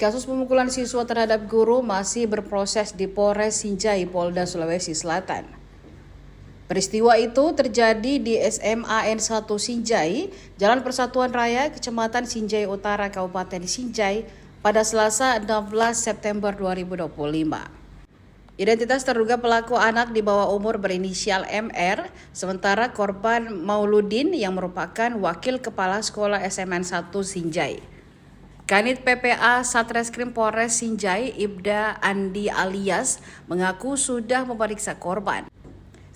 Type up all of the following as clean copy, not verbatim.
Kasus pemukulan siswa terhadap guru masih berproses di Polres Sinjai, Polda Sulawesi Selatan. Peristiwa itu terjadi di SMA N1 Sinjai, Jalan Persatuan Raya, Kecamatan Sinjai Utara, Kabupaten Sinjai, pada Selasa 16 September 2025. Identitas terduga pelaku anak di bawah umur berinisial MR, sementara korban Mauludin yang merupakan wakil kepala sekolah SMN 1 Sinjai. Kanit PPA Satreskrim Polres Sinjai, Ibda Andi Alias, mengaku sudah memeriksa korban.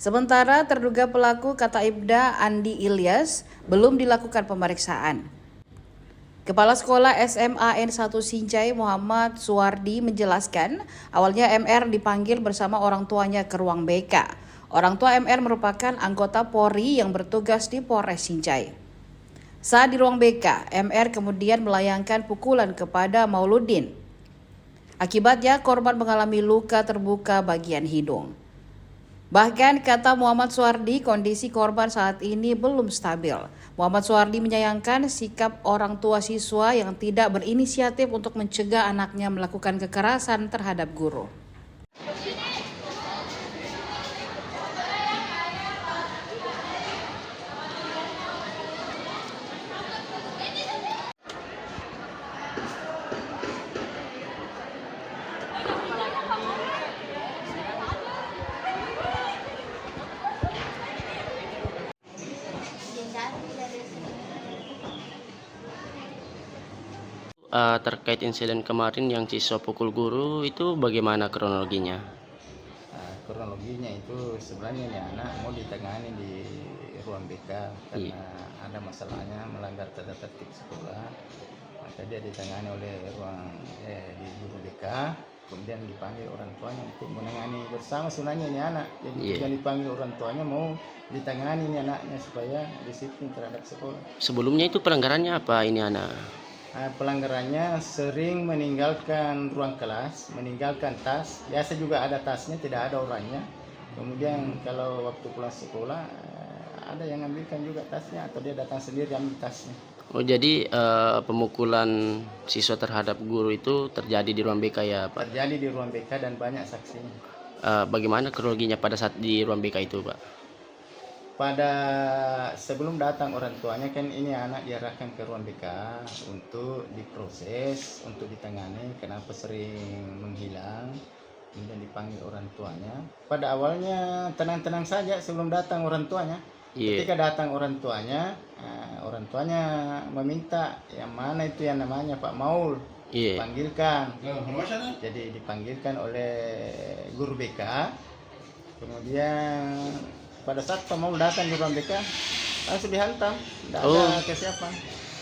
Sementara terduga pelaku, kata Ibda Andi Ilyas, belum dilakukan pemeriksaan. Kepala Sekolah SMA N1 Sinjai Muhammad Suwardi menjelaskan, awalnya MR dipanggil bersama orang tuanya ke ruang BK. Orang tua MR merupakan anggota Polri yang bertugas di Polres Sinjai. Saat di ruang BK, MR kemudian melayangkan pukulan kepada Mauludin. Akibatnya korban mengalami luka terbuka bagian hidung. Bahkan kata Muhammad Suwardi, kondisi korban saat ini belum stabil. Muhammad Suwardi menyayangkan sikap orang tua siswa yang tidak berinisiatif untuk mencegah anaknya melakukan kekerasan terhadap guru. Terkait insiden kemarin yang siswa pukul guru itu bagaimana kronologinya? Kronologinya itu sebenarnya ini anak mau ditangani di ruang BK karena ada masalahnya melanggar tata tertib sekolah, maka dia ditangani oleh di guru BK, kemudian dipanggil orang tuanya untuk menangani bersama sebenarnya ini anak. Jadi yang dipanggil orang tuanya mau ditangani ini anaknya supaya disiplin terhadap sekolah. Sebelumnya itu pelanggarannya apa ini anak? Pelanggarannya sering meninggalkan ruang kelas, meninggalkan tas. Biasa juga ada tasnya, tidak ada orangnya. Kemudian kalau waktu pulang sekolah ada yang ambilkan juga tasnya atau dia datang sendiri ambil tasnya. Oh, jadi pemukulan siswa terhadap guru itu terjadi di ruang BK ya, Pak? Terjadi di ruang BK dan banyak saksinya. Bagaimana kronologinya pada saat di ruang BK itu, Pak? Pada sebelum datang orang tuanya kan ini anak diarahkan ke ruang BK untuk diproses, untuk ditangani kenapa sering menghilang, kemudian dipanggil orang tuanya. Pada awalnya tenang-tenang saja sebelum datang orang tuanya. Ketika datang orang tuanya meminta yang mana itu yang namanya Pak Maul, dipanggilkan. Jadi dipanggilkan oleh guru BK, kemudian pada saat Pak Maul datang di ruang BK langsung dihantam, tidak ada kesiapan.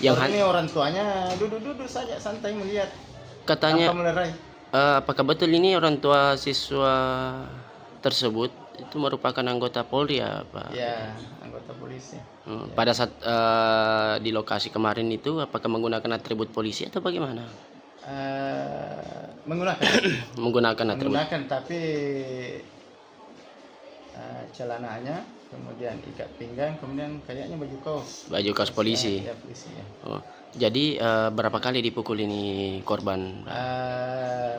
Ini orang tuanya duduk-duduk saja santai melihat. Katanya, tanpa melerai. Apakah betul ini orang tua siswa tersebut itu merupakan anggota Polri ya, Pak? Ya, anggota polisi. Pada saat di lokasi kemarin itu apakah menggunakan atribut polisi atau bagaimana? Menggunakan atribut. Menggunakan, tapi celananya, kemudian ikat pinggang, kemudian kayaknya baju kaos polisi. Ya, polisi ya. Oh, jadi berapa kali dipukul ini korban?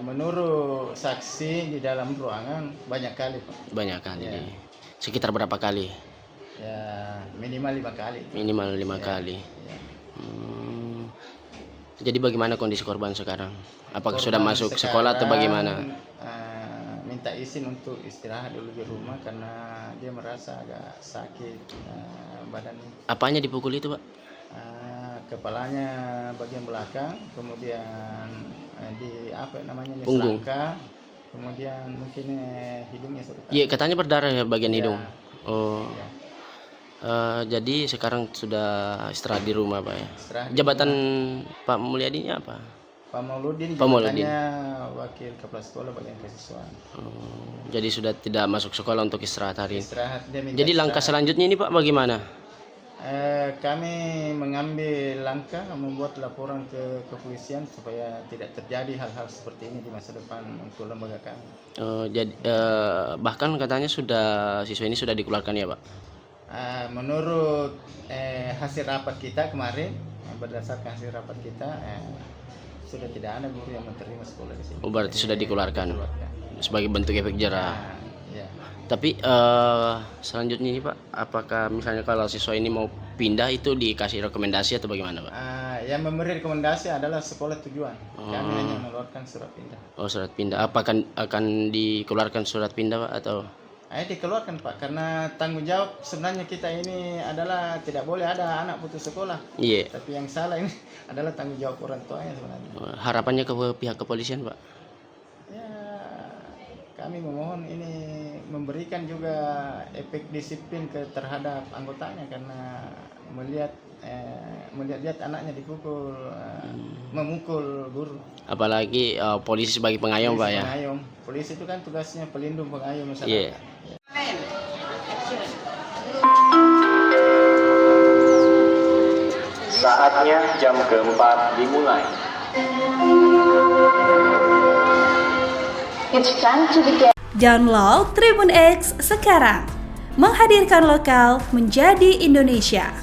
Menurut saksi di dalam ruangan banyak kali, Pak. Banyak kali. Ya. Sekitar berapa kali? Ya, minimal 5 kali. Minimal 5 kali. Ya. Jadi bagaimana kondisi korban sekarang? Apakah Korban sudah masuk sekolah atau bagaimana? Minta izin untuk istirahat dulu di rumah karena dia merasa agak sakit badan. Apanya dipukul itu, Pak? Kepalanya bagian belakang, kemudian di punggung, selangka, kemudian mungkin hidungnya. Iya, katanya berdarah ya bagian hidung. Oh. Ya. Jadi sekarang sudah istirahat di rumah, Pak ya. Jabatan Pak Mulyadi apa? Pak Mauludin, jabatannya wakil kepala sekolah bagian kesiswaan. Jadi sudah tidak masuk sekolah untuk istirahat hari ini. Jadi langkah selanjutnya ini, Pak, bagaimana? Kami mengambil langkah membuat laporan ke kepolisian supaya tidak terjadi hal-hal seperti ini di masa depan untuk lembaga kami. Bahkan katanya siswa ini sudah dikeluarkan ya, Pak? Menurut hasil rapat kita kemarin, berdasarkan hasil rapat kita sudah tidak ada guru yang menerima sekolah di sini. Oh, berarti sudah dikeluarkan sebagai bentuk efek jerah. Nah, ya. Tapi selanjutnya ini Pak, apakah misalnya kalau siswa ini mau pindah itu dikasih rekomendasi atau bagaimana Pak? Yang memberi rekomendasi adalah sekolah tujuan. Kami hanya mengeluarkan surat pindah. Oh, surat pindah. Apakah akan dikeluarkan surat pindah Pak atau? Dikeluarkan Pak, karena tanggung jawab sebenarnya kita ini adalah tidak boleh ada anak putus sekolah. Iya. Tapi yang salah ini adalah tanggung jawab orang tuanya sebenarnya. Harapannya ke pihak kepolisian Pak? Ya, kami memohon ini memberikan juga efek disiplin terhadap anggotanya, karena melihat anaknya dipukul, memukul guru. Apalagi polisi sebagai pengayom Pak ya? Pengayom. Polisi itu kan tugasnya pelindung, pengayom masyarakat. Iya. Saatnya jam keempat dimulai. It's time to begin. Download Tribun X sekarang. Menghadirkan lokal menjadi Indonesia.